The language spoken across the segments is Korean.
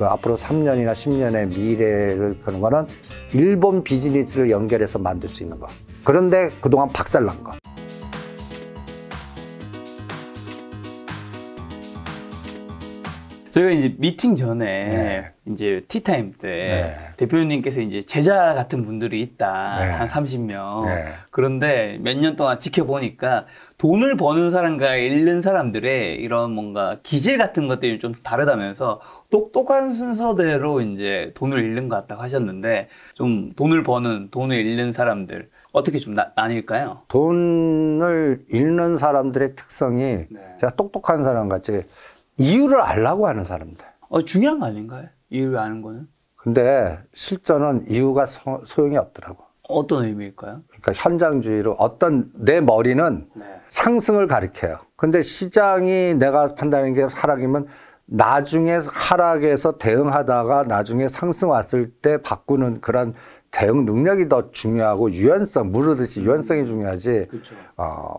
그 앞으로 3년이나 10년의 미래를 그런 거는 일본 비즈니스를 연결해서 만들 수 있는 거. 그런데 그동안 박살난 거. 저희가 이제 미팅 전에 이제 티타임 때 대표님께서 이제 제자 같은 분들이 있다. 한 30명. 그런데 몇 년 동안 지켜보니까 돈을 버는 사람과 잃는 사람들의 이런 뭔가 기질 같은 것들이 좀 다르다면서 똑똑한 순서대로 이제 돈을 잃는 것 같다고 하셨는데 좀 돈을 버는, 돈을 잃는 사람들 어떻게 좀 나뉠까요? 돈을 잃는 사람들의 특성이 제가 똑똑한 사람 같이 이유를 알려고 하는 사람들. 중요한 거 아닌가요? 이유를 아는 거는? 근데 실전은 이유가 소용이 없더라고. 어떤 의미일까요? 그러니까 현장주의로 내 머리는 상승을 가리켜요. 근데 시장이 내가 판단하는 게 하락이면 나중에 하락에서 대응하다가 나중에 상승 왔을 때 바꾸는 그런 대응 능력이 더 중요하고 유연성, 무르듯이 유연성이 중요하지. 그렇죠.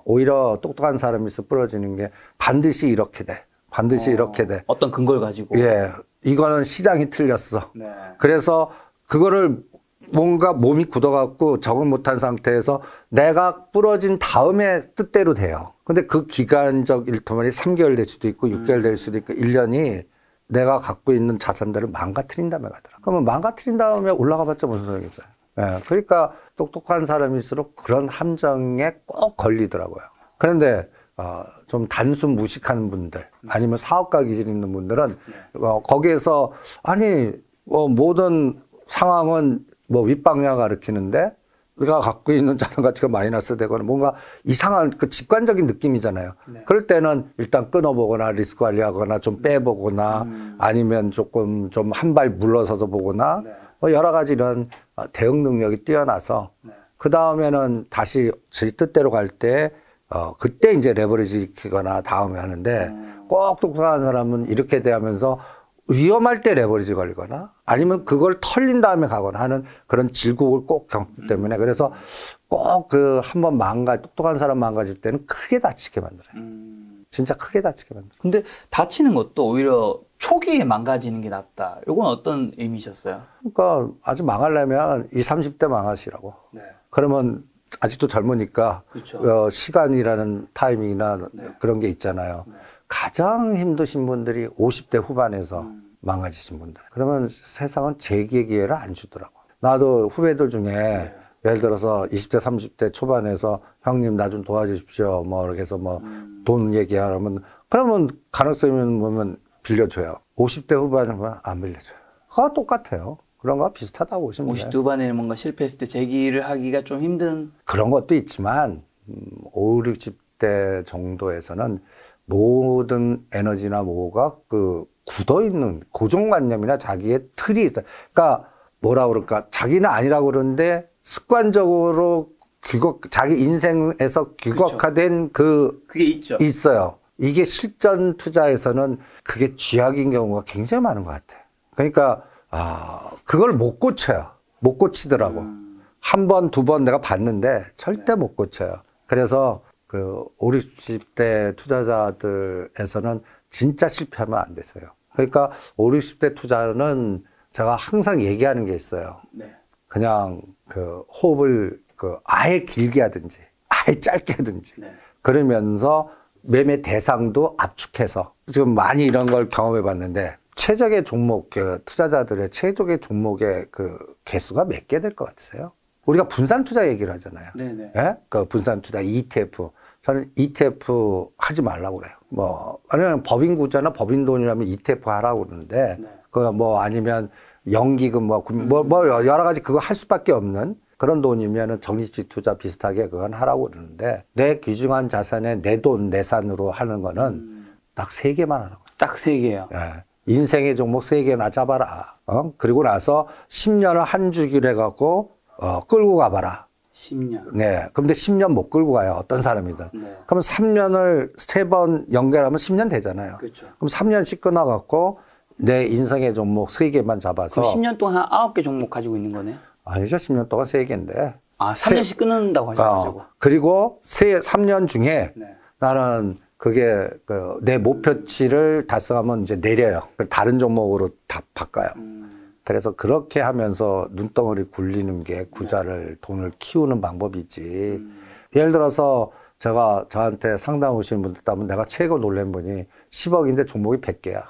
오히려 똑똑한 사람이 있어 부러지는 게 반드시 이렇게 돼. 반드시 이렇게 돼. 어떤 근거를 가지고. 예. 이거는 시장이 틀렸어. 그래서 그거를 뭔가 몸이 굳어갖고 적응 못한 상태에서 내가 부러진 다음에 뜻대로 돼요. 근데 그 기간적 일터만이 3개월 될 수도 있고 6개월 될 수도 있고 1년이 내가 갖고 있는 자산들을 망가뜨린 다음에 가더라. 그러면 망가뜨린 다음에 올라가봤자 무슨 소용이 있어요. 예. 그러니까 똑똑한 사람일수록 그런 함정에 꼭 걸리더라고요. 그런데 좀 단순 무식한 분들 아니면 사업가 기질 있는 분들은 거기에서 모든 상황은 윗방향 가리키는데 우리가 갖고 있는 자산 가치가 마이너스 되거나 뭔가 이상한 그 직관적인 느낌이잖아요. 그럴 때는 일단 끊어보거나 리스크 관리하거나 좀 빼보거나 아니면 조금 좀 한 발 물러서서 보거나 여러 가지 이런 대응 능력이 뛰어나서 그 다음에는 다시 제 뜻대로 갈 때 그때 이제 레버리지 키거나 다음에 하는데 꼭 똑똑한 사람은 이렇게 대하면서 위험할 때 레버리지 걸리거나 아니면 그걸 털린 다음에 가거나 하는 그런 질곡을 꼭 겪기 때문에 그래서 꼭 한번 똑똑한 사람 망가질 때는 크게 다치게 만들어요. 진짜 크게 다치게 만들어요. 근데 다치는 것도 오히려 초기에 망가지는 게 낫다. 이건 어떤 의미셨어요? 그러니까 아주 망하려면 20, 30대 망하시라고. 그러면 아직도 젊으니까 그렇죠. 시간이라는 타이밍이나 그런 게 있잖아요. 가장 힘드신 분들이 50대 후반에서 망가지신 분들. 그러면 세상은 재기의 기회를 안 주더라고. 나도 후배들 중에 예를 들어서 20대, 30대 초반에서 형님 나 좀 도와주십시오. 이렇게 해서 돈 얘기하면 그러면 가능성이 보면 빌려줘요. 50대 후반에는 안 빌려줘요. 그거 똑같아요. 그런 거 비슷하다고 보시면 돼요. 50대 후반에는 뭔가 실패했을 때 재기를 하기가 좀 힘든 그런 것도 있지만 5, 60대 정도에서는 모든 에너지나 뭐가 굳어있는 고정관념이나 자기의 틀이 있어요. 그러니까 뭐라 그럴까 자기는 아니라고 그러는데 습관적으로 자기 인생에서 규격화된 그게 있어요. 이게 실전 투자에서는 그게 쥐약인 경우가 굉장히 많은 것 같아요. 그러니까 그걸 못 고쳐요. 못 고치더라고. 한 번, 두 번 내가 봤는데 절대 못 고쳐요. 그래서 5, 60대 투자자들에서는 진짜 실패하면 안 되세요. 그러니까 5, 60대 투자는 제가 항상 얘기하는 게 있어요. 그냥 호흡을 아예 길게 하든지 아예 짧게 하든지 그러면서 매매 대상도 압축해서 지금 많이 이런 걸 경험해 봤는데 최적의 종목, 투자자들의 최적의 종목의 개수가 몇 개 될 것 같으세요? 우리가 분산 투자 얘기를 하잖아요. 예? 분산 투자 ETF. 저는 ETF 하지 말라고 그래요. 아니면 법인 구조나 법인 돈이라면 ETF 하라고 그러는데, 아니면 연기금, 여러 가지 그거 할 수밖에 없는 그런 돈이면 적립식 투자 비슷하게 그건 하라고 그러는데, 내 귀중한 자산에 내 돈, 내 산으로 하는 거는 딱 3개만 하라고. 딱 3개요? 예. 인생의 종목 3개나 잡아라. 그리고 나서 10년을 한 주기로 해갖고, 끌고 가봐라. 10년. 네. 근데 10년 못 끌고 가요. 어떤 사람이든. 그럼 3년을 3번 연결하면 10년 되잖아요. 그렇죠. 그럼 3년씩 끊어갖고 내 인생의 종목 3개만 잡아서. 그럼 10년 동안 한 9개 종목 가지고 있는 거네? 아니죠. 10년 동안 3개인데. 3년씩 끊는다고 하셔가지고. 그리고 3년 중에 나는 그게 내 목표치를 달성하면 이제 내려요. 다른 종목으로 다 바꿔요. 그래서 그렇게 하면서 눈덩어리 굴리는 게 돈을 키우는 방법이지. 예를 들어서 저한테 상담 오시는 분들 따면 내가 최고 놀란 분이 10억인데 종목이 100개야.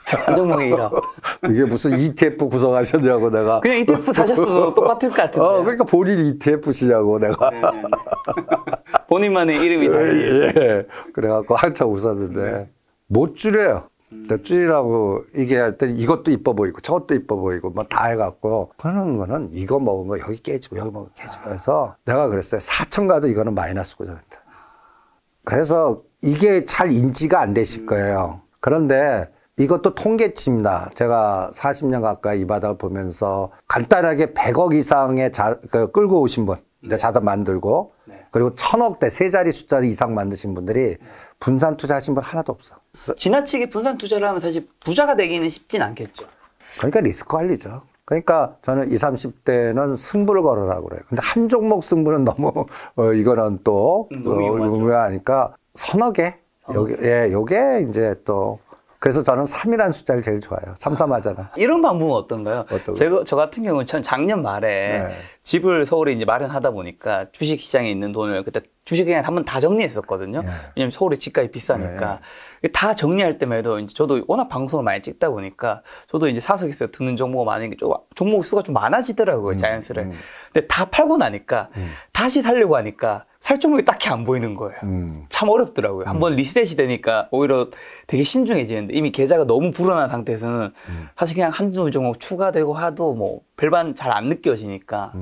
한 종목에 1억. 이게 무슨 ETF 구성하셨냐고 내가. 그냥 ETF 사셨어도 똑같을 것 같은데. 그러니까 본인 ETF시냐고 내가. 본인만의 이름이 다. 예. 그래갖고 한참 웃었는데 못 줄여요. 줄이라고 얘기할 때 이것도 이뻐 보이고 저것도 이뻐 보이고 뭐 다 해갖고 그러는 거는 이거 먹은 거 여기 깨지고 여기 먹은 거 깨지고 해서 내가 그랬어요. 4천 가도 이거는 마이너스 고정이다. 그래서 이게 잘 인지가 안 되실 거예요. 그런데 이것도 통계치입니다. 제가 40년 가까이 이 바닥을 보면서 간단하게 100억 이상의 끌고 오신 분, 자산 만들고 그리고 1000억대 세 자리 숫자 이상 만드신 분들이 분산 투자하신 분 하나도 없어. 지나치게 분산 투자를 하면 사실 부자가 되기는 쉽진 않겠죠. 그러니까 리스크 관리죠. 그러니까 저는 20, 30대는 승부를 걸으라고 그래요. 근데 한 종목 승부는 너무 이거는 또 하니까 서너 개. 요게 이제 또 그래서 저는 3이라는 숫자를 제일 좋아해요. 삼삼하잖아. 이런 방법은 어떤가요? 저 같은 경우는 작년 말에 집을 서울에 이제 마련하다 보니까 주식 시장에 있는 돈을 그때 주식 그냥 한번 다 정리했었거든요. 왜냐면 서울에 집값이 비싸니까. 다 정리할 때만 해도 이제 저도 워낙 방송을 많이 찍다 보니까 저도 이제 사석에서 드는 정보가 많으니까 종목 수가 좀 많아지더라고요. 자연스레. 근데 다 팔고 나니까 다시 살려고 하니까 살 종목이 딱히 안 보이는 거예요. 참 어렵더라고요. 한번 리셋이 되니까 오히려 되게 신중해지는데 이미 계좌가 너무 불어난 상태에서는 사실 그냥 한두 종목 추가되고 해도 뭐 별반 잘 안 느껴지니까.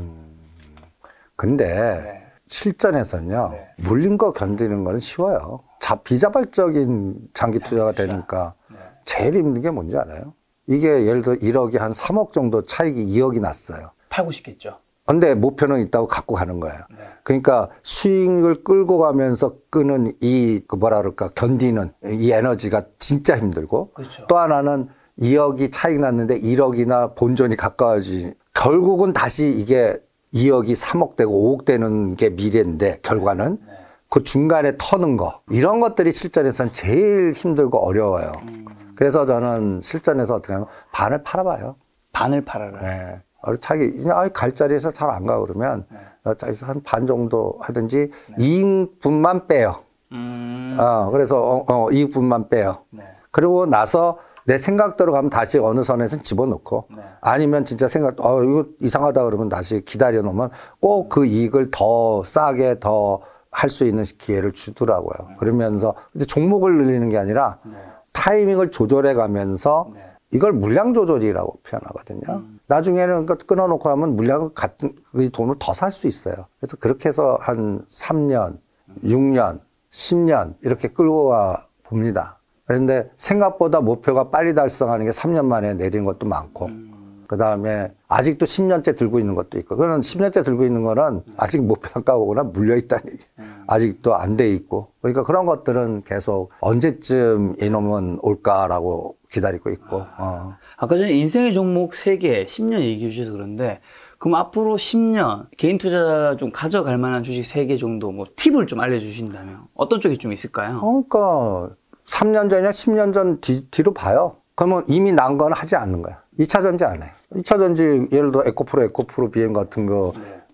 근데 실전에서는요. 물린 거 견디는 거는 쉬워요. 비자발적인 장기 투자가 되니까 제일 힘든 게 뭔지 알아요? 이게 예를 들어 1억이 한 3억 정도 차익이 2억이 났어요. 팔고 싶겠죠. 근데 목표는 있다고 갖고 가는 거예요. 그러니까 수익을 끌고 가면서 끄는 견디는 이 에너지가 진짜 힘들고 그렇죠. 또 하나는 2억이 차익 났는데 1억이나 본전이 가까워지지 결국은 다시 이게 2억이 3억 되고 5억 되는 게 미래인데 결과는 그 중간에 터는 거 이런 것들이 실전에서는 제일 힘들고 어려워요. 그래서 저는 실전에서 어떻게 하면 반을 팔아봐요. 반을 팔아라. 네. 갈 자리에서 잘 안 가 그러면 자리에서 한 반 정도 하든지 이익분만 빼요. 그래서 이익분만 빼요. 그리고 나서 내 생각대로 가면 다시 어느 선에서 집어넣고 아니면 진짜 이거 이상하다 그러면 다시 기다려 놓으면 꼭 그 이익을 더 싸게 더 할 수 있는 기회를 주더라고요. 그러면서 이제 종목을 늘리는 게 아니라 타이밍을 조절해 가면서 이걸 물량 조절이라고 표현하거든요. 나중에는 끊어놓고 하면 물량을 그 돈을 더 살 수 있어요. 그래서 그렇게 해서 한 3년, 6년, 10년 이렇게 끌고 가 봅니다. 그런데 생각보다 목표가 빨리 달성하는 게 3년 만에 내리는 것도 많고 그 다음에 아직도 10년째 들고 있는 것도 있고 그런 10년째 들고 있는 거는 아직 목표 안 까보거나 물려있다는 얘기 아직도 안 돼 있고 그러니까 그런 것들은 계속 언제쯤 이놈은 올까라고 기다리고 있고 아까 전에 인생의 종목 3개 10년 얘기해 주셔서 그런데 그럼 앞으로 10년 개인 투자 좀 가져갈 만한 주식 3개 정도 뭐 팁을 좀 알려주신다면 어떤 쪽이 좀 있을까요? 그러니까 3년 전이나 10년 전 뒤로 봐요. 그러면 이미 난 건 하지 않는 거야. 2차 전지 안 해. 2차 전지 예를 들어 에코프로 BM 같은 거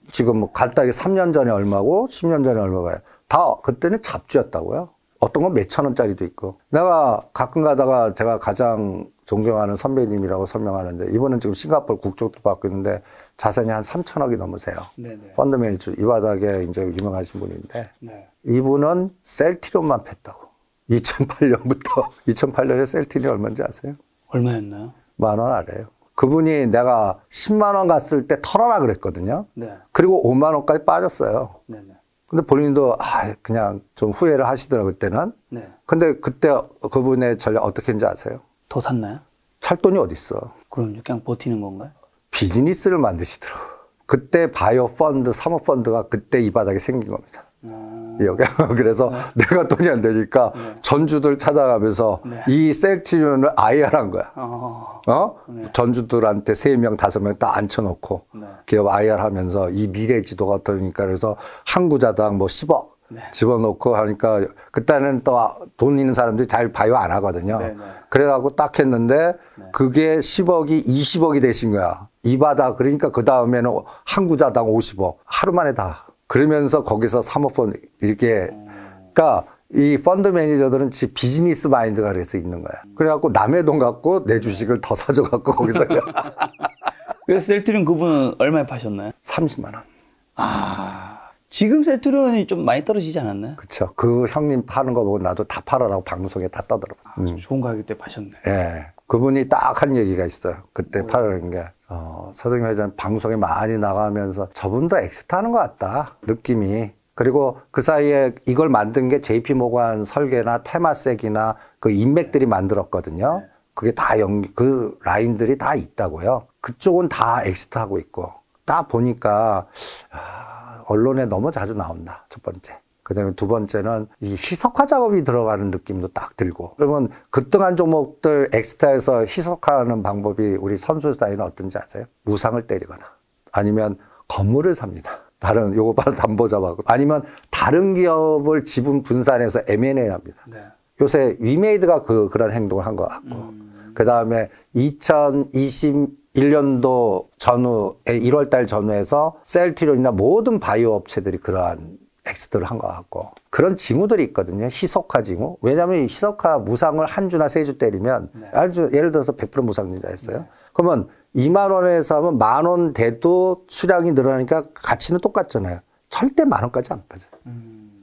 지금 뭐 간단하게 3년 전에 얼마고 10년 전에 얼마가요. 다 그때는 잡주였다고요. 어떤 건 몇천 원짜리도 있고. 내가 가끔 가다가 제가 가장 존경하는 선배님이라고 설명하는데 이분은 지금 싱가포르 국적도 받고 있는데 자산이 한 3천억이 넘으세요. 펀드 매니저 이 바닥에 이제 유명하신 분인데 이분은 셀트리온만 팼다고. 2008년부터 2008년에 셀트리온이 얼마인지 아세요? 얼마였나요? 10,000원 아래요. 그분이 내가 10만 원 갔을 때 털어라 그랬거든요. 그리고 5만 원까지 빠졌어요. 근데 본인도 그냥 좀 후회를 하시더라고요, 그때는. 근데 그때 그분의 전략 어떻게 했는지 아세요? 더 샀나요? 살 돈이 어디 있어? 그럼 그냥 버티는 건가요? 비즈니스를 만드시더라고요. 그때 바이오 펀드, 사모 펀드가 그때 이 바닥에 생긴 겁니다. 그래서 내가 돈이 안 되니까 전주들 찾아가면서 이 셀트리온을 IR한 거야. 전주들한테 3명, 5명 다 앉혀놓고 기업 IR 하면서 이 미래 지도가 어떠니까 그래서 한 구자당 뭐 10억, 네. 집어넣고 하니까 그때는 또 돈 있는 사람들이 잘 바이오 안 하거든요. 네, 네. 그래갖고 딱 했는데 네. 그게 10억이 20억이 되신 거야. 이바다. 그러니까 그 다음에는 한 구자당 50억. 하루 만에 다. 그러면서 거기서 사모펀드 이렇게. 그러니까 이 펀드 매니저들은 지 비즈니스 마인드가 그래서 있는 거야. 그래갖고 남의 돈 갖고 내 주식을 더 사줘갖고 거기서. 그래서 셀트리온 그분은 얼마에 파셨나요? 30만 원. 지금 셀트리온이 좀 많이 떨어지지 않았나요? 그렇죠. 그 형님 파는 거 보고 나도 다 팔아라고 방송에 다 떠들어. 좋은 가격대 파셨네. 예. 그분이 딱 한 얘기가 있어요. 그때 파는 게. 서정희 회장 방송에 많이 나가면서 저분도 엑스트 하는 것 같다. 느낌이. 그리고 그 사이에 이걸 만든 게 JP 모간 설계나 테마색이나 그 인맥들이 만들었거든요. 그게 다 그 라인들이 다 있다고요. 그쪽은 다 엑스트 하고 있고. 딱 보니까, 언론에 너무 자주 나온다. 첫 번째. 그 다음에 두 번째는 이 희석화 작업이 들어가는 느낌도 딱 들고. 그러면 급등한 종목들 엑스트에서 희석하는 방법이 우리 선수 사이는 어떤지 아세요? 무상을 때리거나 아니면 건물을 삽니다. 다른, 요거 바로 담보잡하고. 아니면 다른 기업을 지분 분산해서 M&A 합니다. 네. 요새 위메이드가 그런 행동을 한 것 같고. 그 다음에 2021년도 전후에 1월달 전후에서 셀트리온이나 모든 바이오 업체들이 그러한 엑스트를 한 것 같고. 그런 징후들이 있거든요. 희석화 징후. 왜냐하면 희석화 무상을 한 주나 세 주 때리면 예를 들어서 100% 무상자 했어요. 그러면 2만 원에서 하면 1만 원 돼도 수량이 늘어나니까 가치는 똑같잖아요. 절대 1만 원까지 안 빠져요.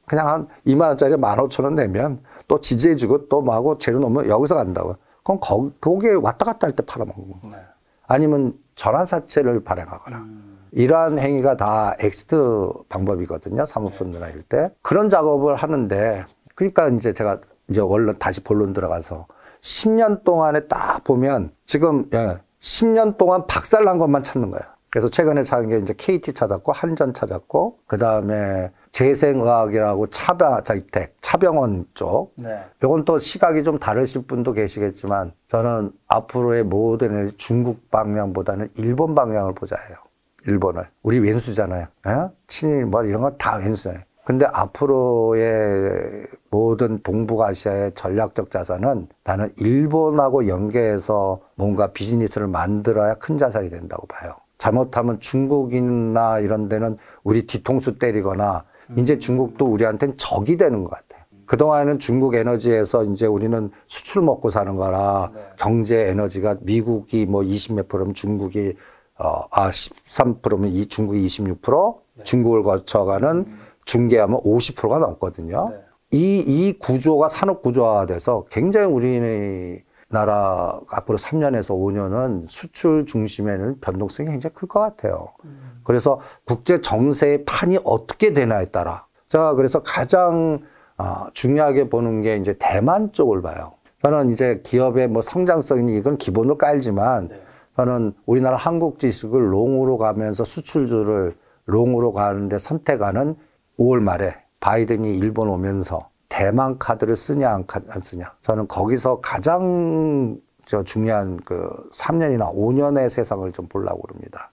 그냥 한 2만 원짜리 15,000원 내면 또 지지해주고 또 뭐하고 재료 넣으면 여기서 간다고요. 그럼 거기에 왔다 갔다 할 때 팔아먹는 거예요. 아니면 전환사채를 발행하거나. 이러한 행위가 다 엑스트 방법이거든요. 사모펀드나 이럴 때. 그런 작업을 하는데, 그러니까 이제 제가 이제 원래 다시 본론 들어가서 10년 동안에 딱 보면 지금 10년 동안 박살난 것만 찾는 거예요. 그래서 최근에 찾은 게 이제 KT 찾았고, 한전 찾았고, 그 다음에 재생의학이라고 차병원 쪽. 네. 요건 또 시각이 좀 다르실 분도 계시겠지만, 저는 앞으로의 모든 중국 방향보다는 일본 방향을 보자 해요. 일본을. 우리 왼수잖아요. 친일 뭐 이런 건 다 왼수잖아요. 근데 앞으로의 모든 동북아시아의 전략적 자산은 나는 일본하고 연계해서 뭔가 비즈니스를 만들어야 큰 자산이 된다고 봐요. 잘못하면 중국이나 이런 데는 우리 뒤통수 때리거나 이제 중국도 우리한테는 적이 되는 것 같아요. 그동안에는 중국 에너지에서 이제 우리는 수출 먹고 사는 거라 경제 에너지가 미국이 뭐 20몇 프로면 중국이 13%면 중국이 26%, 중국을 거쳐가는 중개하면 50%가 넘거든요. 이 구조가 산업 구조화가 돼서 굉장히 우리나라 앞으로 3년에서 5년은 수출 중심에는 변동성이 굉장히 클 것 같아요. 그래서 국제 정세의 판이 어떻게 되나에 따라 제가 그래서 가장 중요하게 보는 게 이제 대만 쪽을 봐요. 저는 이제 기업의 뭐 성장성이 이건 기본으로 깔지만 저는 우리나라 한국 지식을 롱으로 가면서 수출주를 롱으로 가는데 선택하는 5월 말에 바이든이 일본 오면서 대만 카드를 쓰냐 안 쓰냐. 저는 거기서 가장 중요한 그 3년이나 5년의 세상을 좀 보려고 그럽니다.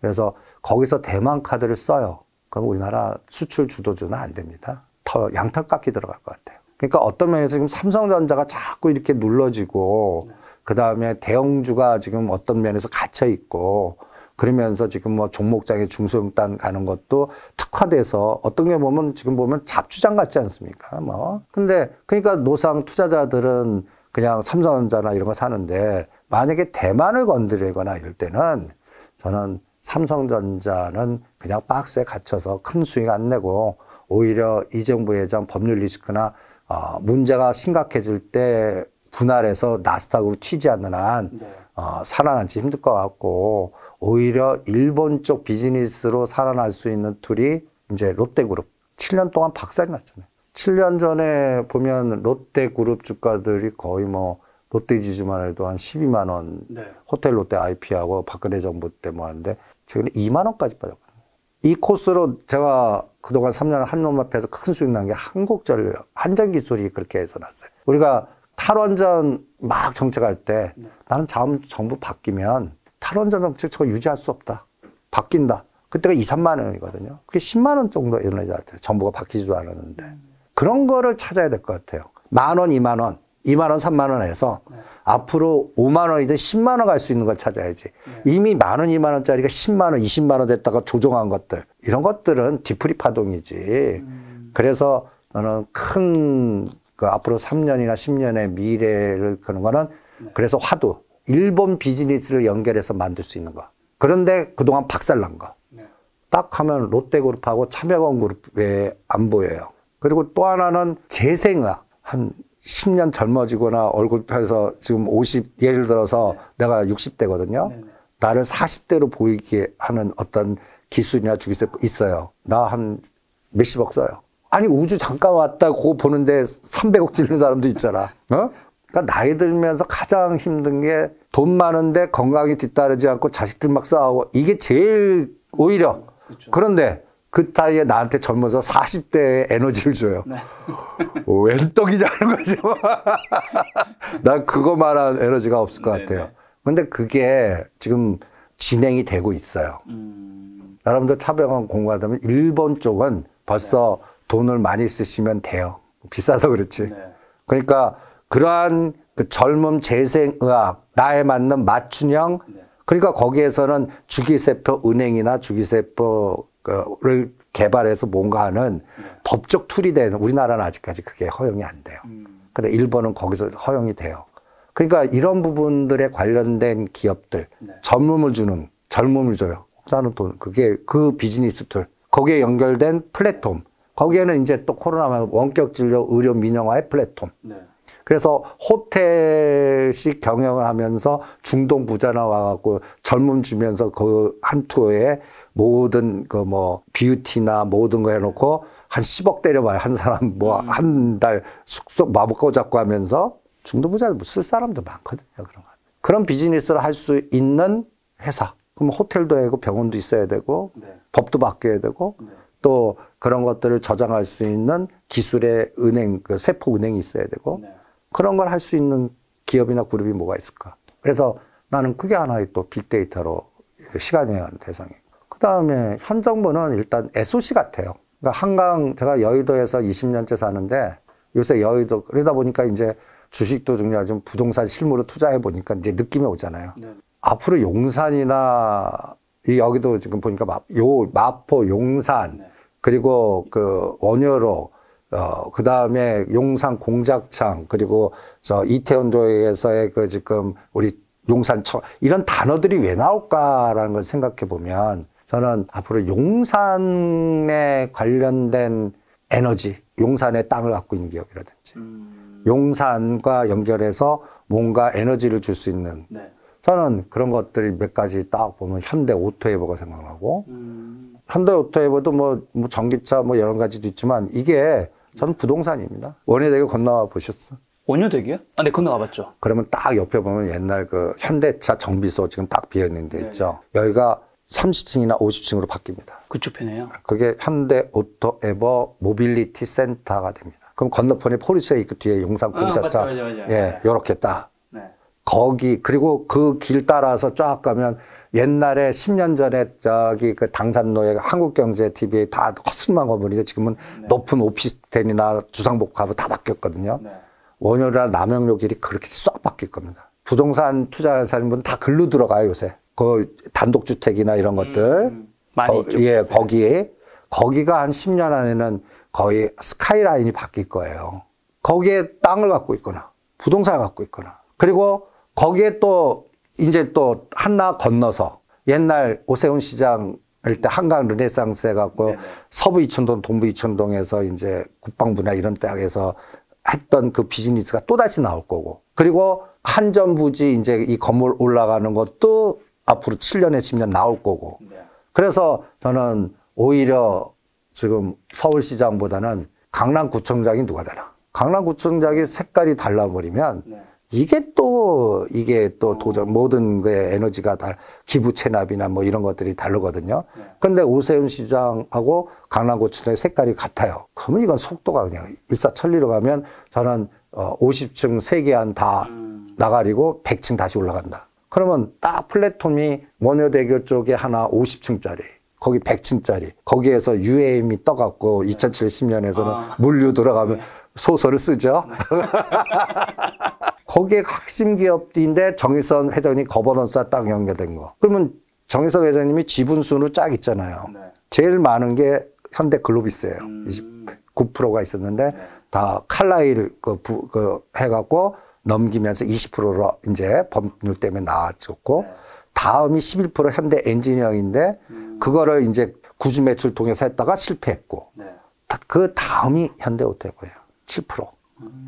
그래서 거기서 대만 카드를 써요. 그럼 우리나라 수출 주도주는 안 됩니다. 더 양털 깎기 들어갈 것 같아요. 그러니까 어떤 면에서 지금 삼성전자가 자꾸 이렇게 눌러지고 그 다음에 대형주가 지금 어떤 면에서 갇혀 있고 그러면서 지금 뭐 종목장에 중소형단 가는 것도 특화돼서 어떤 게 보면 지금 보면 잡주장 같지 않습니까? 뭐. 근데 그러니까 노상 투자자들은 그냥 삼성전자나 이런 거 사는데 만약에 대만을 건드리거나 이럴 때는 저는 삼성전자는 그냥 박스에 갇혀서 큰 수익 안 내고 오히려 이정부 회장 법률 리스크나 문제가 심각해질 때 분할해서 나스닥으로 튀지 않는 한 살아남기 힘들 것 같고 오히려 일본 쪽 비즈니스로 살아날 수 있는 툴이 이제 롯데그룹 7년 동안 박살이 났잖아요. 7년 전에 보면 롯데그룹 주가들이 거의 뭐 롯데지주만 해도 한 12만 원 호텔 롯데 IP하고 박근혜 정부 때 뭐 하는데 최근에 2만 원까지 빠졌거든요. 이 코스로 제가 그동안 3년 한놈앞에서 큰 수익 난 게 한국전력, 한전기술이 그렇게 해서 났어요. 우리가 탈원전 막 정책할 때 나는 다음 정부 바뀌면 탈원전 정책 저거 유지할 수 없다. 바뀐다. 그때가 2, 3만 원이거든요. 그게 10만 원 정도 에너지 같아요. 정부가 바뀌지도 않았는데. 그런 거를 찾아야 될 것 같아요. 10,000원, 2만 원, 2만 원, 3만 원 해서 앞으로 5만 원이든 10만 원 갈 수 있는 걸 찾아야지. 이미 10,000원, 2만 원짜리가 10만 원, 20만 원 됐다가 조정한 것들. 이런 것들은 뒤풀이 파동이지. 그래서 저는 큰 그 앞으로 3년이나 10년의 미래를 그런 거는 그래서 화두. 일본 비즈니스를 연결해서 만들 수 있는 거. 그런데 그동안 박살난 거. 딱 하면 롯데그룹하고 참여건그룹 외에 안 보여요. 그리고 또 하나는 재생의학. 한 10년 젊어지거나 얼굴 펴서 지금 50, 예를 들어서 내가 60대거든요. 나를 40대로 보이게 하는 어떤 기술이나 주기세포 있어요. 나 한 몇십억 써요. 아니, 우주 잠깐 왔다고 보는데 300억 찌르는 사람도 있잖아. 그러니까 나이 들면서 가장 힘든 게 돈 많은데 건강이 뒤따르지 않고 자식들 막 싸우고 이게 제일 오히려. 그렇죠. 그런데 그 나이에 나한테 젊어서 40대의 에너지를 줘요. 네. 웬 떡이냐는 거죠. 난 그거만한 에너지가 없을 것 같아요. 근데 그게 지금 진행이 되고 있어요. 여러분들 차병원 공부하다면 일본 쪽은 벌써 돈을 많이 쓰시면 돼요. 비싸서 그렇지. 그러니까 그러한 그 젊음 재생의학, 나에 맞는 맞춤형, 그러니까 거기에서는 주기세포 은행이나 주기세포를 개발해서 뭔가 하는 법적 툴이 되는, 우리나라는 아직까지 그게 허용이 안 돼요. 근데 일본은 거기서 허용이 돼요. 그러니까 이런 부분들에 관련된 기업들, 젊음을 줘요. 나는 돈, 그게 그 비즈니스 툴, 거기에 연결된 플랫폼, 거기에는 이제 또 코로나만 원격 진료 의료 민영화의 플랫폼. 그래서 호텔식 경영을 하면서 중동 부자 나와갖고 젊음 주면서 그 한 투어에 모든 그 뭐 뷰티나 모든 거 해놓고 한 10억 때려봐요. 한 사람 뭐 한 달 숙소 마법고 잡고 하면서 중동 부자 쓸 사람도 많거든요. 그런 거. 그런 비즈니스를 할 수 있는 회사. 그럼 호텔도 하고 병원도 있어야 되고 법도 바뀌어야 되고 또 그런 것들을 저장할 수 있는 기술의 은행, 그 세포 은행이 있어야 되고 그런 걸 할 수 있는 기업이나 그룹이 뭐가 있을까. 그래서 나는 그게 하나의 또 빅데이터로 시간이 가는 대상이에요. 그 다음에 현 정부는 일단 SOC 같아요. 그러니까 한강, 제가 여의도에서 20년째 사는데 요새 여의도, 그러다 보니까 이제 주식도 중요하지만 부동산 실무로 투자해 보니까 이제 느낌이 오잖아요. 앞으로 용산이나 여기도 지금 보니까 마포, 용산, 그리고 그 원효로, 그 다음에 용산 공작창, 그리고 이태원도에서의 그 지금 우리 용산청, 이런 단어들이 왜 나올까라는 걸 생각해 보면 저는 앞으로 용산에 관련된 에너지, 용산의 땅을 갖고 있는 기업이라든지, 용산과 연결해서 뭔가 에너지를 줄 수 있는, 저는 그런 것들이 몇 가지 딱 보면 현대 오토에버가 생각나고, 현대 오토에버도 뭐 전기차 뭐 여러 가지도 있지만 이게 저는 부동산입니다. 원효대교 건너와 보셨어? 원효대교요? 아, 네, 건너가 봤죠. 그러면 딱 옆에 보면 옛날 그 현대차 정비소 지금 딱 비어있는 데 있죠. 여기가 30층이나 50층으로 바뀝니다. 그쪽 편이에요? 그게 현대 오토에버 모빌리티 센터가 됩니다. 그럼 건너편에 포르쉐 있고 뒤에 용산 공자차. 맞아. 예, 요렇게 딱. 거기, 그리고 그 길 따라서 쫙 가면 옛날에 10년 전에 저기 그 당산로에 한국경제TV에 다 헛슬만 건물인데 지금은 높은 오피스텔이나 주상복합으로 다 바뀌었거든요. 원효나 남영로 길이 그렇게 싹 바뀔 겁니다. 부동산 투자하시는 분은 다 글로 들어가요, 요새. 그 단독주택이나 이런 것들. 많이 있죠. 예, 거기가 한 10년 안에는 거의 스카이라인이 바뀔 거예요. 거기에 땅을 갖고 있거나, 부동산을 갖고 있거나. 그리고 거기에 또 이제 또 하나 건너서 옛날 오세훈 시장 할 때 한강 르네상스 해갖고 서부 이촌동, 동부 이촌동에서 이제 국방부나 이런 땅에서 했던 그 비즈니스가 또다시 나올 거고. 그리고 한전부지 이제 이 건물 올라가는 것도 앞으로 7년에 10년 나올 거고. 그래서 저는 오히려 지금 서울시장보다는 강남구청장이 누가 되나. 강남구청장이 색깔이 달라버리면 이게 또 도전, 모든 그 에너지가 다 기부 체납이나 뭐 이런 것들이 다르거든요. 근데 오세훈 시장하고 강남구청장의 색깔이 같아요. 그러면 이건 속도가 그냥 일사천리로 가면 저는 50층 3개 다 나가리고 100층 다시 올라간다. 그러면 딱 플랫폼이 원효대교 쪽에 하나 50층짜리. 거기 100층짜리. 거기에서 UAM이 떠갖고 2070년에서는 물류 들어가면 소설을 쓰죠. 거기에 핵심 기업인데 정의선 회장님 거버넌스와 딱 연결된 거. 그러면 정의선 회장님이 지분수로 쫙 있잖아요. 제일 많은 게 현대 글로비스예요. 29%가 있었는데 다 칼라일 해갖고 넘기면서 20%로 이제 법률 때문에 나왔었고 다음이 11% 현대 엔지니어링인데 그거를 이제 구주 매출 통해서 했다가 실패했고 그 다음이 현대 오토에버예요. 7%.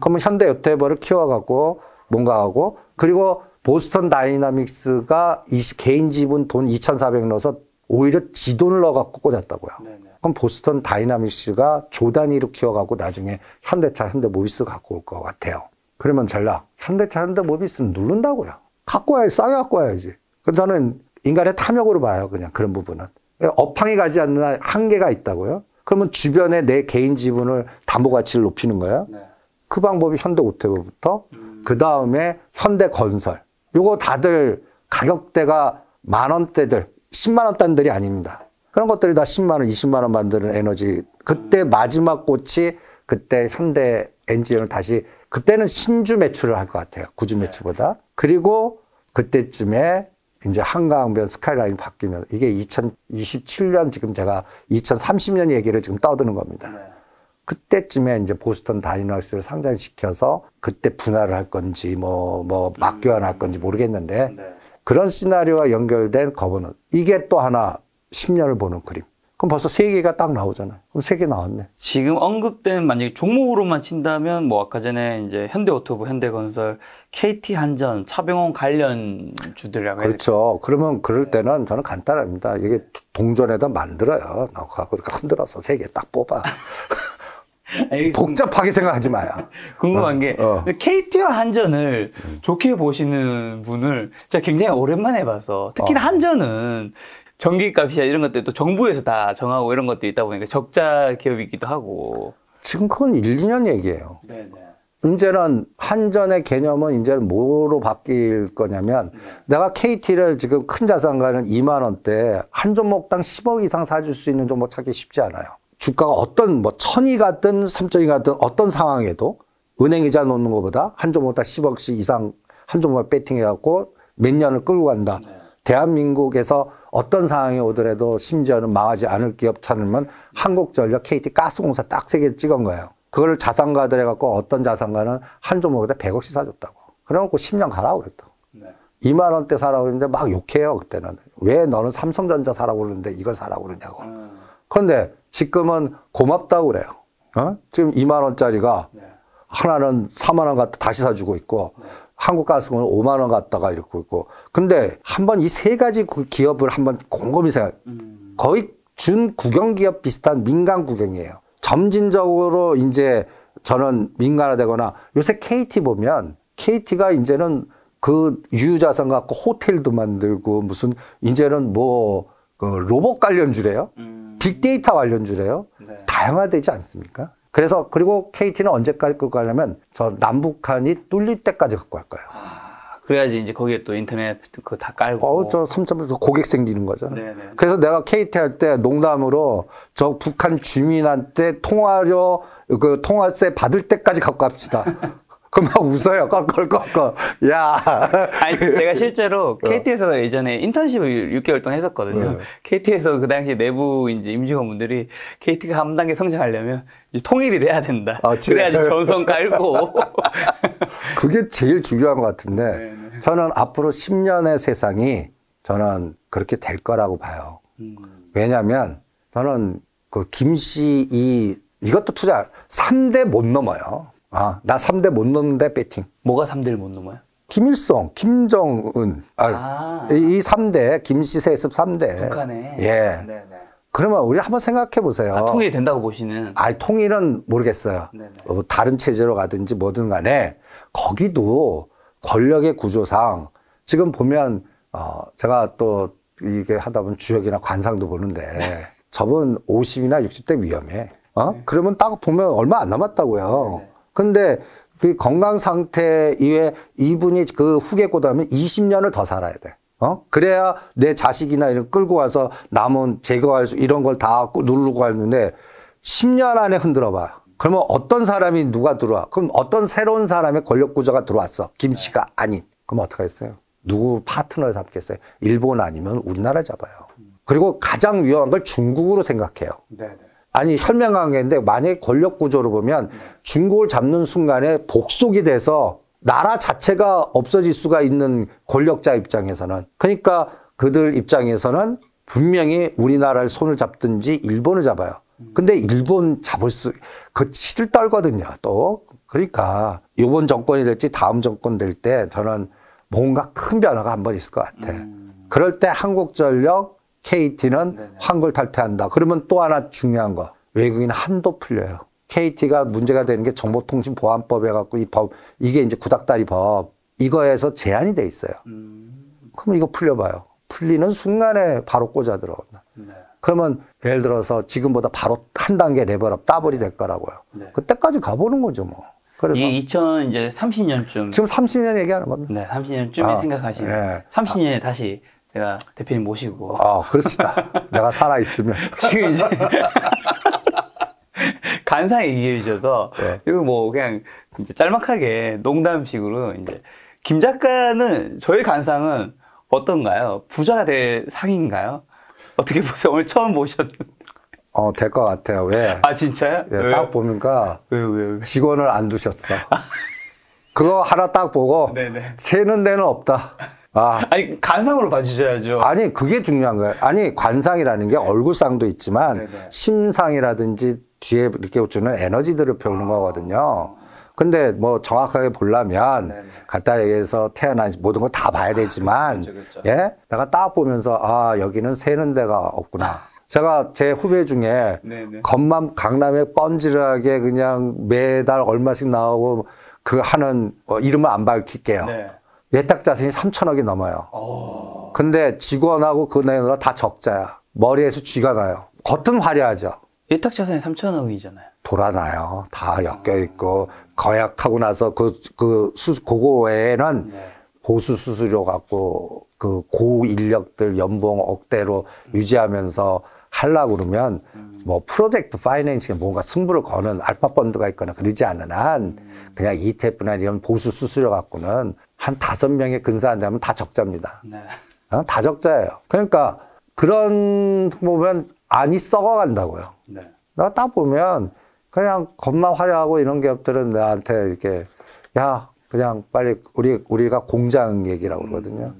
그러면 현대 오토에버를 키워갖고 뭔가 하고 그리고 보스턴 다이나믹스가 개인 지분 돈 2,400 넣어서 오히려 지 돈을 넣어갖고 꽂았다고요. 그럼 보스턴 다이나믹스가 조 단위로 키워갖고 나중에 현대차, 현대모비스 갖고 올 것 같아요. 그러면 전략 현대차, 현대모비스는 누른다고요. 갖고 와야지, 싸게 갖고 와야지. 그래서 저는 인간의 탐욕으로 봐요. 그냥 그런 부분은. 업황이 가지 않는 한계가 있다고요. 그러면 주변에 내 개인 지분을 담보가치를 높이는 거예요. 그 방법이 현대오토부터 그 다음에 현대건설. 요거 다들 가격대가 만원대들, 10만원단들이 아닙니다. 그런 것들이 다 10만원, 20만원 만드는 에너지. 그때 마지막 꽃이 그때 현대 엔진을 다시 그때는 신주 매출을 할 것 같아요. 구주 매출보다. 그리고 그때쯤에 이제 한강변 스카이라인 바뀌면 이게 2027년 지금 제가 2030년 얘기를 지금 떠드는 겁니다. 그때쯤에 이제 보스턴 다이나믹스를 상장시켜서 그때 분할을 할 건지 맞교환할 건지 모르겠는데 그런 시나리오와 연결된 거버넌. 이게 또 하나 10년을 보는 그림. 그럼 벌써 3개가 딱 나오잖아요. 그럼 3개 나왔네. 지금 언급된 만약에 종목으로만 친다면 뭐 아까 전에 이제 현대오토부, 현대건설, KT한전, 차병원 관련 주들이라고 해야 그렇죠. 그러면 그럴 때는 저는 간단합니다. 이게 동전에다 만들어요. 넣고 그러니까 흔들어서 3개 딱 뽑아. 복잡하게 생각하지 마요. 궁금한 게 KT와 한전을 좋게 보시는 분을 제가 굉장히 오랜만에 봐서 특히나 한전은 전기값이나 이런 것들 또 정부에서 다 정하고 이런 것도 있다 보니까 적자 기업이기도 하고. 지금 그건 1, 2년 얘기예요. 이제는 한전의 개념은 이제는 뭐로 바뀔 거냐면 내가 KT를 지금 큰 자산가는 2만 원대 한 종목당 10억 이상 사줄 수 있는 종목 찾기 쉽지 않아요. 주가가 어떤 1,000이 가든 3,000이 가든 어떤 상황에도 은행이자 놓는 것보다 한 종목당 10억씩 이상 한 종목 배팅해갖고 몇 년을 끌고 간다. 대한민국에서 어떤 상황이 오더라도 심지어는 망하지 않을 기업 찾으면 한국전력, KT, 가스공사 딱 3개 찍은 거예요. 그걸 자산가들 해갖고 어떤 자산가는 한 종목에다 100억씩 사줬다고. 그래놓고 10년 가라고 그랬다고. 2만 원대 사라고 그랬는데 막 욕해요, 그때는. 왜 너는 삼성전자 사라고 그러는데 이걸 사라고 그러냐고. 그런데 지금은 고맙다고 그래요. 지금 2만 원짜리가 하나는 4만 원 갖다 다시 사주고 있고 한국가스공은 5만 원 갖다가 이렇게 있고. 근데 한번 이 3가지 기업을 한번 곰곰이 거의 준 국영기업 비슷한 민간 국영이에요. 점진적으로 이제 저는 민간화되거나 요새 KT 보면 KT가 이제는 그 유유자산 갖고 호텔도 만들고 무슨 이제는 그 로봇 관련주래요. 빅데이터 관련주래요. 다양화되지 않습니까? 그래서 그리고 KT는 언제까지 끌고 가려면 저 남북한이 뚫릴 때까지 갖고 갈 거예요. 그래야지 이제 거기에 또 인터넷 그거 다 깔고. 저 3.1 고객 생기는 거잖아요. 그래서 내가 KT 할 때 농담으로 저 북한 주민한테 통화료 그 통화세 받을 때까지 갖고 갑시다. 그럼 막 웃어요. 껄껄껄껄. 야. 아니, 제가 실제로 KT에서 예전에 인턴십을 6개월 동안 했었거든요. KT에서 그 당시 내부 이제 임직원분들이 KT가 한 단계 성장하려면 이제 통일이 돼야 된다. 그래야지 전선 깔고. 그게 제일 중요한 것 같은데 저는 앞으로 10년의 세상이 저는 그렇게 될 거라고 봐요. 왜냐하면 저는 그 김씨 이것도 투자 3대 못 넘어요. 나 3대 못 넘는데 배팅. 뭐가 3대를 못 넘어요? 김일성, 김정은. 이 3대, 김씨 세습 3대. 북한에. 예. 그러면 우리 한번 생각해 보세요. 통일이 된다고 보시는? 통일은 모르겠어요. 다른 체제로 가든지 뭐든 간에 거기도 권력의 구조상 지금 보면 제가 또 이게 하다 보면 주역이나 관상도 보는데 저분 50이나 60대 위험해. 그러면 딱 보면 얼마 안 남았다고요. 근데 그 건강 상태 이외에 이분이 그 후계보다는 20년을 더 살아야 돼. 그래야 내 자식이나 이런 끌고 와서 남은 제거할 수 이런 걸 다 누르고 하는데 10년 안에 흔들어 봐. 그러면 어떤 사람이 누가 들어와? 그럼 어떤 새로운 사람의 권력 구조가 들어왔어. 김 씨가 아닌. 그럼 어떡하겠어요? 누구 파트너를 잡겠어요? 일본 아니면 우리나라를 잡아요. 그리고 가장 위험한 걸 중국으로 생각해요. 아니 현명한 게 있는데 만약에 권력 구조로 보면 중국을 잡는 순간에 복속이 돼서 나라 자체가 없어질 수가 있는 권력자 입장에서는 그러니까 그들 입장에서는 분명히 우리나라를 손을 잡든지 일본을 잡아요. 근데 일본 잡을 그 치를 떨거든요, 또. 그러니까 이번 정권이 될지 다음 정권 될 때 저는 뭔가 큰 변화가 한번 있을 것 같아. 그럴 때 한국전력, KT는 환골 탈퇴한다. 그러면 또 하나 중요한 거. 외국인 한도 풀려요. KT가 문제가 되는 게 정보통신보안법 해갖고 이 법, 이게 이제 구닥다리 법, 이거에서 제한이 돼 있어요. 그럼 이거 풀려봐요. 풀리는 순간에 바로 꽂아 들어온다. 그러면 예를 들어서 지금보다 바로 한 단계 레벨업 더블이 될 거라고요. 그때까지 가보는 거죠, 뭐. 그래서 이게 2030년쯤. 지금 30년 얘기하는 겁니다. 네, 30년쯤에 생각하시는. 30년에 다시 제가 대표님 모시고. 그럽시다. 내가 살아있으면. 지금 이제. 간사 얘기해 주셔서 이거 뭐 그냥 이제 짤막하게 농담식으로 이제 김 작가는 저희 간상은 어떤가요? 부자가 될 상인가요? 어떻게 보세요? 오늘 처음 모셨는데. 될 것 같아요. 왜? 진짜요? 예, 딱 보니까 왜요? 직원을 안 두셨어. 그거 하나 딱 보고 세는 데는 없다. 아니 관상으로 봐주셔야죠. 아니 그게 중요한 거예요. 아니 관상이라는 게 얼굴상도 있지만 심상이라든지 뒤에 이렇게 주는 에너지들을 배우는 거거든요. 근데 뭐 정확하게 보려면 갖다 얘기해서 태어난 모든 걸 다 봐야 되지만 그렇죠. 예? 내가 딱 보면서 여기는 새는 데가 없구나. 제가 제 후배 중에 겉만 강남에 뻔질하게 그냥 매달 얼마씩 나오고 그 하는 이름을 안 밝힐게요. 예탁 자산이 3천억이 넘어요. 근데 직원하고 그 내놓으라 다 적자야. 머리에서 쥐가 나요. 겉은 화려하죠. 예탁 자산이 3천억이잖아요. 돌아나요. 다 엮여있고 거약하고 나서 그거 외에는 보수 수수료 갖고 그 고인력들 연봉 억대로 유지하면서 하려고 그러면 뭐 프로젝트 파이낸싱에 뭔가 승부를 거는 알파 펀드가 있거나 그러지 않는 한 그냥 ETF나 이런 보수 수수료 갖고는 한 5명의 근사한다면 다 적자입니다. 다 적자예요. 그러니까 그런 보면 안이 썩어간다고요. 내가 딱 보면 그냥 겉만 화려하고 이런 기업들은 나한테 이렇게 그냥 빨리 우리가 공장 얘기라고 그러거든요.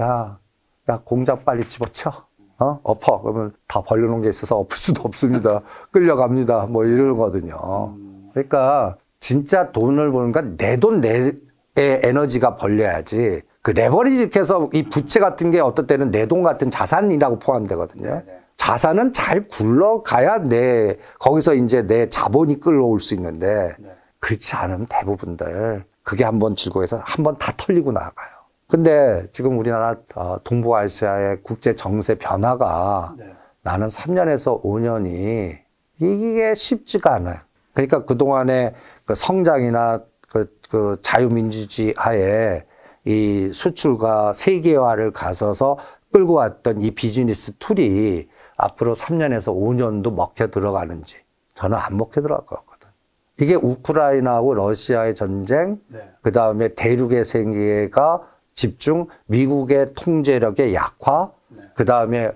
야 공장 빨리 집어쳐. 엎어. 그러면 다 벌려놓은 게 있어서 엎을 수도 없습니다. 끌려갑니다. 뭐 이러거든요. 그러니까 진짜 돈을 버니까 내 돈 내 에너지가 벌려야지. 그 레버리지해서 이 부채 같은 게 어떨 때는 내 돈 같은 자산이라고 포함되거든요. 자산은 잘 굴러가야 거기서 이제 내 자본이 끌어올 수 있는데 그렇지 않으면 대부분들 그게 한번 즐거워서 한번 다 털리고 나가요. 근데 지금 우리나라 동북아시아의 국제 정세 변화가 나는 3년에서 5년이 이게 쉽지가 않아요. 그러니까 그동안의 그 성장이나 그 자유민주주의 하에 이 수출과 세계화를 가서서 끌고 왔던 이 비즈니스 툴이 앞으로 3년에서 5년도 먹혀 들어가는지 저는 안 먹혀 들어갈 것 같거든. 이게 우크라이나하고 러시아의 전쟁, 그 다음에 대륙의 세계가 집중, 미국의 통제력의 약화, 그 다음에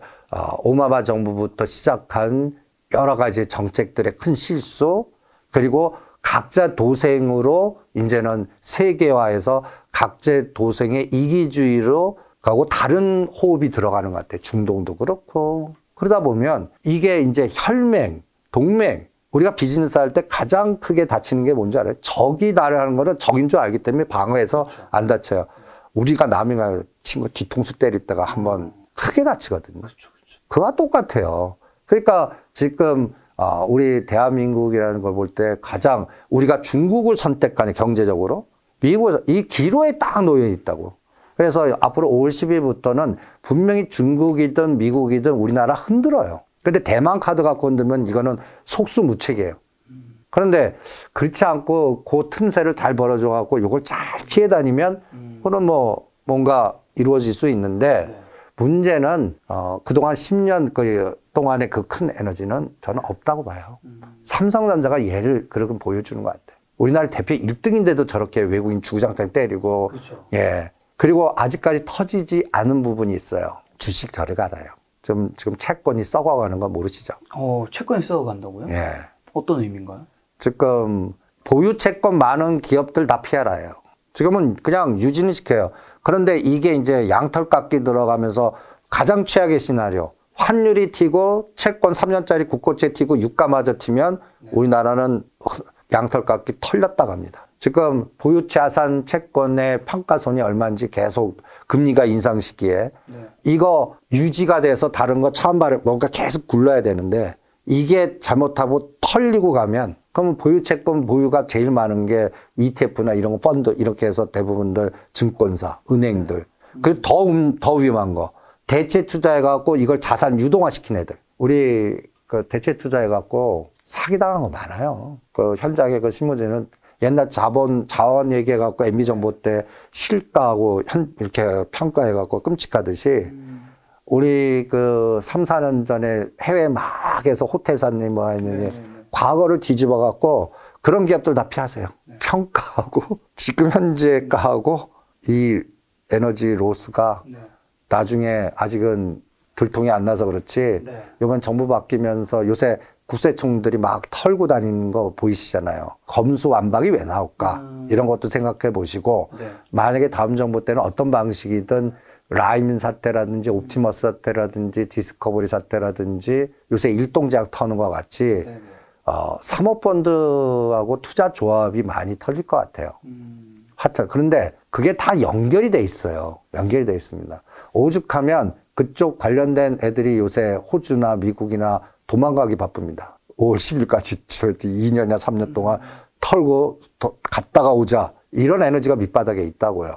오바마 정부부터 시작한 여러 가지 정책들의 큰 실수, 그리고 각자 도생으로 이제는 세계화에서 각자 도생의 이기주의로 가고 다른 호흡이 들어가는 것 같아요. 중동도 그렇고. 그러다 보면 이게 이제 혈맹, 동맹, 우리가 비즈니스 할 때 가장 크게 다치는 게 뭔지 알아요? 적이 나를 하는 거는 적인 줄 알기 때문에 방어해서 안 다쳐요. 우리가 남이 친구 뒤통수 때릴 때가 한번 크게 다치거든요. 그거와 똑같아요. 그러니까 지금 우리 대한민국이라는 걸 볼 때 가장 우리가 중국을 선택하는 경제적으로 미국에서 이 기로에 딱 놓여 있다고. 그래서 앞으로 5월 10일부터는 분명히 중국이든 미국이든 우리나라 흔들어요. 근데 대만 카드 갖고 흔들면 이거는 속수무책이에요. 그런데 그렇지 않고 그 틈새를 잘 벌어줘 갖고 이걸 잘 피해 다니면 그건 뭐 뭔가 이루어질 수 있는데 네. 문제는 그동안 10년 동안의 그 큰 에너지는 저는 없다고 봐요. 삼성전자가 얘를 그렇게 보여주는 것 같아요. 우리나라 대표 1등인데도 저렇게 외국인 주구장창 때리고 그렇죠. 예. 그리고 아직까지 터지지 않은 부분이 있어요. 주식 저리 갈아요. 지금 채권이 썩어가는 거 모르시죠? 채권이 썩어간다고요? 예. 어떤 의미인가요? 지금 보유 채권 많은 기업들 다 피해라요. 지금은 그냥 유지는 시켜요. 그런데 이게 이제 양털깎기 들어가면서 가장 최악의 시나리오. 환율이 튀고 채권 3년짜리 국고채 튀고 유가마저 튀면 우리나라는 양털깎기 털렸다 갑니다. 지금 보유자산 채권의 평가손이 얼마인지 계속 금리가 인상 시기에 이거 유지가 돼서 다른 거 처음 발행 뭔가 계속 굴러야 되는데 이게 잘못하고 털리고 가면 그러면 보유채권 보유가 제일 많은 게 ETF나 이런 거 펀드 이렇게 해서 대부분들 증권사, 은행들. 그리고 더 위험한 거 대체 투자해갖고 이걸 자산 유동화시킨 애들. 우리 그 대체 투자해갖고 사기당한 거 많아요. 그 현장에 그 신문지는 옛날 자원 얘기해갖고 MB정부 때 실가하고 이렇게 평가해갖고 끔찍하듯이 우리 그 3, 4년 전에 해외 막 해서 호텔사님 뭐 하느니 과거를 뒤집어갖고 그런 기업들 다 피하세요. 평가하고 지금 현재가하고 이 에너지 로스가 나중에 아직은 들통이 안 나서 그렇지 이번 정부 바뀌면서 요새 구세총들이 막 털고 다니는 거 보이시잖아요. 검수완박이 왜 나올까? 이런 것도 생각해 보시고 만약에 다음 정부 때는 어떤 방식이든 라이민 사태라든지 옵티머스 사태라든지 디스커버리 사태라든지 요새 일동제약 터는 것 같이 사모펀드하고 투자 조합이 많이 털릴 것 같아요. 하여튼 그런데 그게 다 연결이 돼 있어요. 연결이 돼 있습니다. 오죽하면 그쪽 관련된 애들이 요새 호주나 미국이나 도망가기 바쁩니다. 5월 10일까지 2년이나 3년 동안 털고 갔다가 오자. 이런 에너지가 밑바닥에 있다고요.